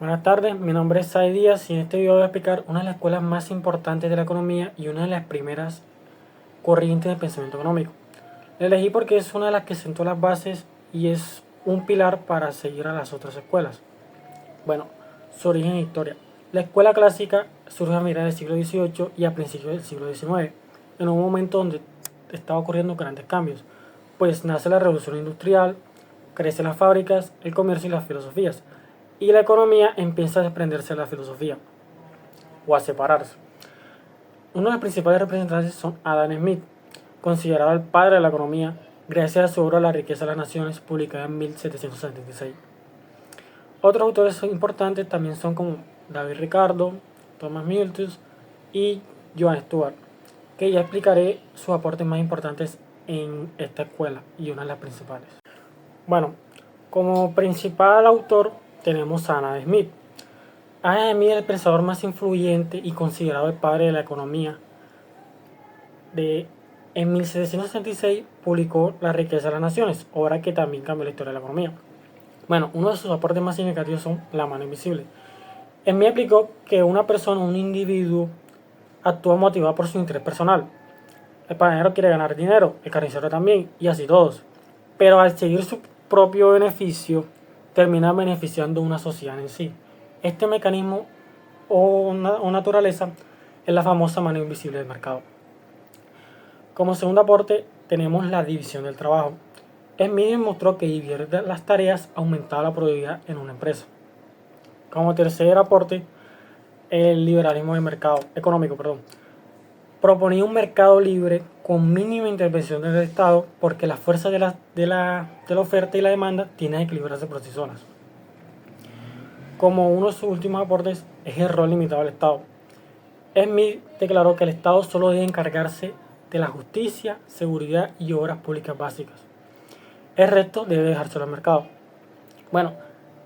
Buenas tardes, mi nombre es Sai Díaz y en este video voy a explicar una de las escuelas más importantes de la economía y una de las primeras corrientes de pensamiento económico. La elegí porque es una de las que sentó las bases y es un pilar para seguir a las otras escuelas. Bueno, su origen e historia. La escuela clásica surge a finales del siglo XVIII y a principios del siglo XIX, en un momento donde estaba ocurriendo grandes cambios, pues nace la revolución industrial, crecen las fábricas, el comercio y las filosofías, y la economía empieza a desprenderse de la filosofía, o a separarse. Uno de los principales representantes son Adam Smith, considerado el padre de la economía, gracias a su obra La riqueza de las naciones, publicada en 1776. Otros autores importantes también son como David Ricardo, Thomas Malthus y Joan Stuart, que ya explicaré sus aportes más importantes en esta escuela y una de las principales. Bueno, como principal autor tenemos a Adam Smith. Adam Smith es el pensador más influyente y considerado el padre de la economía. En 1766 publicó La riqueza de las naciones, obra que también cambió la historia de la economía. Bueno, uno de sus aportes más significativos son La mano invisible. Smith explicó que una persona, un individuo, actúa motivado por su interés personal. El panadero quiere ganar dinero, el carnicero también, y así todos. Pero al seguir su propio beneficio, termina beneficiando a una sociedad en sí. Este mecanismo o naturaleza es la famosa mano invisible del mercado. Como segundo aporte tenemos la división del trabajo. Smith demostró que dividir las tareas aumentaba la productividad en una empresa. Como tercer aporte, el liberalismo del mercado económico, proponía un mercado libre con mínima intervención del Estado porque las fuerzas de la oferta y la demanda tienen que equilibrarse por sí solas. Como uno de sus últimos aportes es el rol limitado del Estado. Smith declaró que el Estado solo debe encargarse de la justicia, seguridad y obras públicas básicas. El resto debe dejárselo al mercado. Bueno,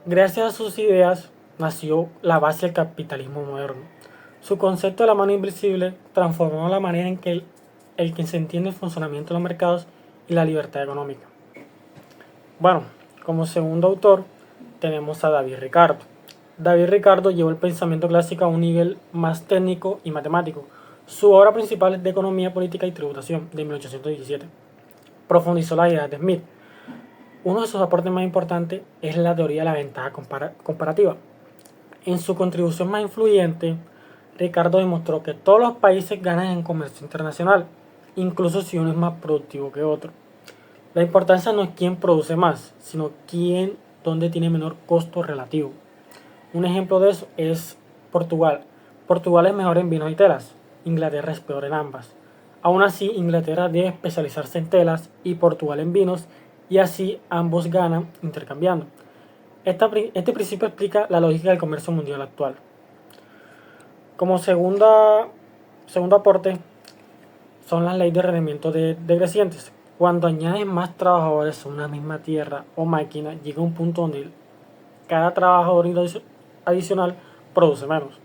gracias a sus ideas nació la base del capitalismo moderno. Su concepto de la mano invisible transformó la manera en que se entiende el funcionamiento de los mercados y la libertad económica. Bueno, como segundo autor tenemos a David Ricardo. David Ricardo llevó el pensamiento clásico a un nivel más técnico y matemático. Su obra principal es de Economía, Política y Tributación, de 1817. Profundizó las ideas de Smith. Uno de sus aportes más importantes es la teoría de la ventaja comparativa. En su contribución más influyente, Ricardo demostró que todos los países ganan en comercio internacional, incluso si uno es más productivo que otro. La importancia no es quién produce más, sino dónde tiene menor costo relativo. Un ejemplo de eso es Portugal. Portugal es mejor en vinos y telas, Inglaterra es peor en ambas. Aún así, Inglaterra debe especializarse en telas y Portugal en vinos, y así ambos ganan intercambiando. Este principio explica la lógica del comercio mundial actual. Como segundo aporte son las leyes de rendimiento decrecientes. Cuando añades más trabajadores a una misma tierra o máquina, llega un punto donde cada trabajador adicional produce menos.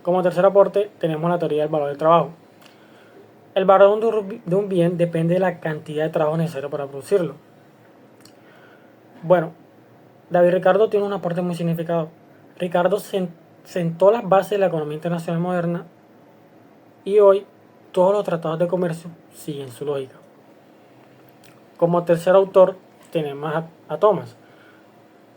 Como tercer aporte tenemos la teoría del valor del trabajo. El valor de un bien depende de la cantidad de trabajo necesario para producirlo. Bueno, David Ricardo tiene un aporte muy significado. Ricardo sentó las bases de la economía internacional moderna y hoy todos los tratados de comercio siguen su lógica. Como tercer autor tenemos a Thomas.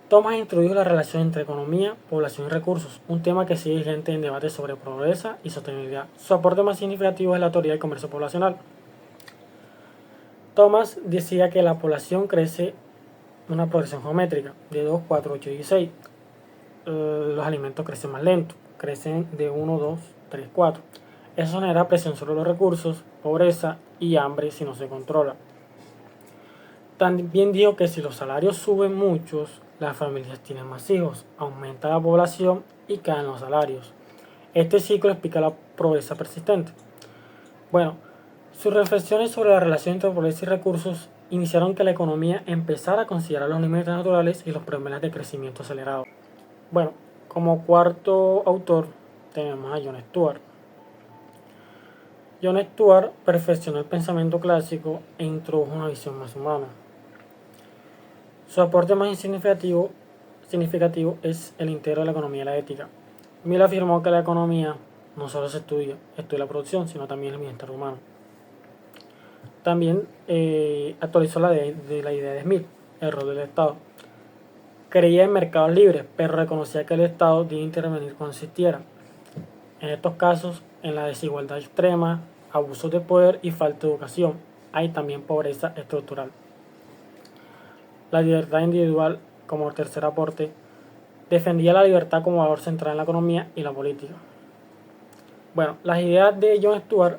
Thomas introdujo la relación entre economía, población y recursos, un tema que sigue vigente en debates sobre pobreza y sostenibilidad. Su aporte más significativo es la teoría del comercio poblacional. Thomas decía que la población crece en una progresión geométrica de 2, 4, 8 y 16. Los alimentos crecen más lento, crecen de 1, 2, 3, 4. Eso genera presión sobre los recursos, pobreza y hambre si no se controla. También dijo que si los salarios suben muchos, las familias tienen más hijos, aumenta la población y caen los salarios. Este ciclo explica la pobreza persistente. Bueno, sus reflexiones sobre la relación entre pobreza y recursos iniciaron que la economía empezara a considerar los límites naturales y los problemas de crecimiento acelerado. Bueno, como cuarto autor tenemos a John Stuart. John Stuart perfeccionó el pensamiento clásico e introdujo una visión más humana. Su aporte más significativo significativo es el integro de la economía y la ética. Mill afirmó que la economía no solo se estudia la producción, sino también el bienestar humano. También actualizó la idea de Smith, el rol del Estado. Creía en mercados libres, pero reconocía que el Estado debe intervenir cuando existiera. En estos casos, en la desigualdad extrema, abusos de poder y falta de educación, hay también pobreza estructural. La libertad individual, como tercer aporte, defendía la libertad como valor central en la economía y la política. Bueno, las ideas de John Stuart,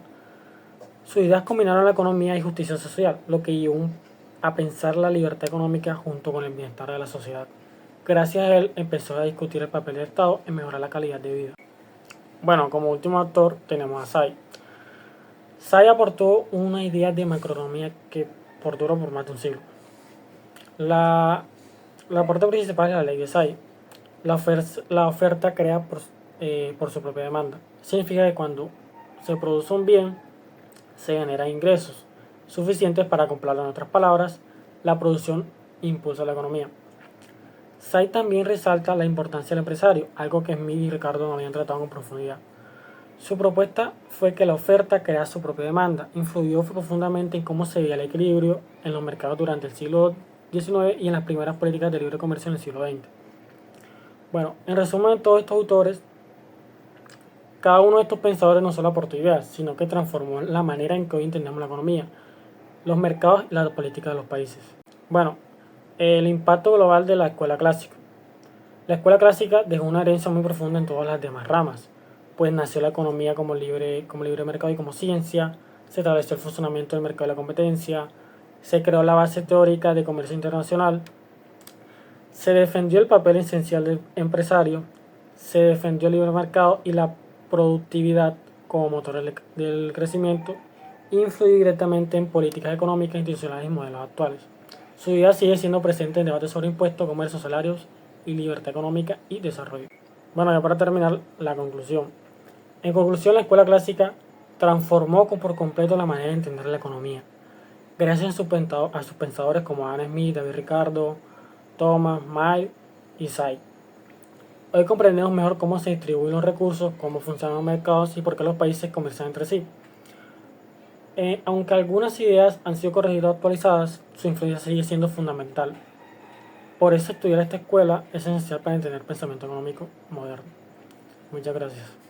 sus ideas combinaron la economía y justicia social, lo que llevó a pensar la libertad económica junto con el bienestar de la sociedad. Gracias a él empezó a discutir el papel del Estado en mejorar la calidad de vida. Bueno, como último autor tenemos a Say. Say aportó una idea de macroeconomía que perduró por más de un siglo. La aporte principal es la ley de Say. La oferta crea por su propia demanda. Significa que cuando se produce un bien, se generan ingresos suficientes para comprarlo. En otras palabras, la producción impulsa la economía. Say también resalta la importancia del empresario, algo que Smith y Ricardo no habían tratado con profundidad. Su propuesta fue que la oferta crea su propia demanda, influyó profundamente en cómo se veía el equilibrio en los mercados durante el siglo XIX y en las primeras políticas de libre comercio en el siglo XX. Bueno, en resumen de todos estos autores, cada uno de estos pensadores no solo aportó ideas, sino que transformó la manera en que hoy entendemos la economía, los mercados y la política de los países. Bueno, el impacto global de la escuela clásica. La escuela clásica dejó una herencia muy profunda en todas las demás ramas, pues nació la economía como libre mercado y como ciencia, se estableció el funcionamiento del mercado de la competencia, se creó la base teórica de comercio internacional, se defendió el papel esencial del empresario, se defendió el libre mercado y la productividad como motor del crecimiento, e influyó directamente en políticas económicas, institucionales y modelos actuales. Su idea sigue siendo presente en debates sobre impuestos, comercio, salarios y libertad económica y desarrollo. Bueno, ya para terminar, la conclusión. En conclusión, la escuela clásica transformó por completo la manera de entender la economía, gracias a sus pensadores como Adam Smith, David Ricardo, Thomas, Mill y Say. Hoy comprendemos mejor cómo se distribuyen los recursos, cómo funcionan los mercados y por qué los países comercian entre sí. Aunque algunas ideas han sido corregidas o actualizadas, su influencia sigue siendo fundamental. Por eso estudiar esta escuela es esencial para entender el pensamiento económico moderno. Muchas gracias.